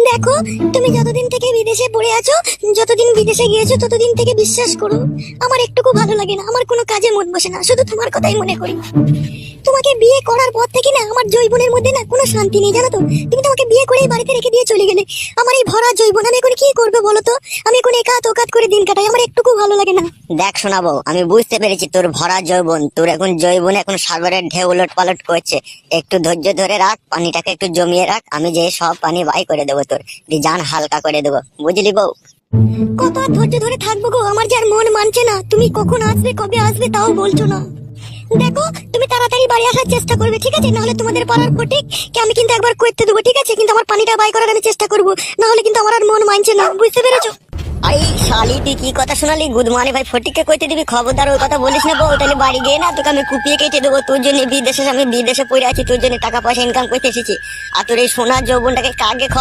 দেখো, তুমি যতদিন থেকে বিদেশে পড়ে আছো, যতদিন বিদেশে গিয়েছো, ততদিন থেকে বিশ্বাস করো আমার একটুকু ভালো লাগে না, আমার কোনো কাজে মন বসে না, শুধু তোমার কথাই মনে করি। তোমাকে বিয়ে করার পর থেকে না আমার জৈবনের মধ্যে না কোনো শান্তি নেই, জানো তো। তুমি তোমাকে বিয়ে করে এই বাড়িতে রেখে দিয়ে চলে গেলে। আমার এই ভরা জৈবন আমি এখন কি করবো বলো তো? আমি এখন একাত ওকাত করে দিন কাটাই, আমার একটুকু ভালো লাগে না। দেখ শোনাবো, আমি বুঝতে পেরেছি তোর ভরা যৌবন, তোর এখন যৌবন এখন সাগরের ঢেউ উলট পালট করছে। একটু ধৈর্য ধরে রাখ, পানিটাকে একটু জমিয়ে রাখ, আমি যে সব পানি বাই করে দেবো, তোর জান হালকা করে দেবো, বুঝলি বউ? কত আর ধৈর্য ধরে থাকবো গো, আমার যে আর মন মানছে না। তুমি কখন আসবে, কবে আসবে তাও বলছো না। দেখো, তুমি তাড়াতাড়ি বাড়ি আসার চেষ্টা করবে, ঠিক আছে? নাহলে তোমাদের পাড়ার ফটিক কে আমি কিন্তু একবার করতে দেবো, ঠিক আছে? কিন্তু আমার পানিটা বাই করার আমি চেষ্টা করবো, নাহলে কিন্তু আমার আর মন মানছে না, বুঝতে পেরেছো? আই শালি, তুই কি কথা শোনালি? গুদমানি ভাই ফটিককে কইতে দিবি? খবরদার ওই কথা বলিস না বউ, তাহলে বাড়ি গিয়ে না তোকে আমি কুপিয়ে কেটে দেবো। তোর জন্য বিদেশে, আমি বিদেশে পড়ে আছি, তোর জন্য টাকা পয়সা ইনকাম করতে এসেছি। আর তোর এই সোনার যৌবনটাকে কাকে খাওয়া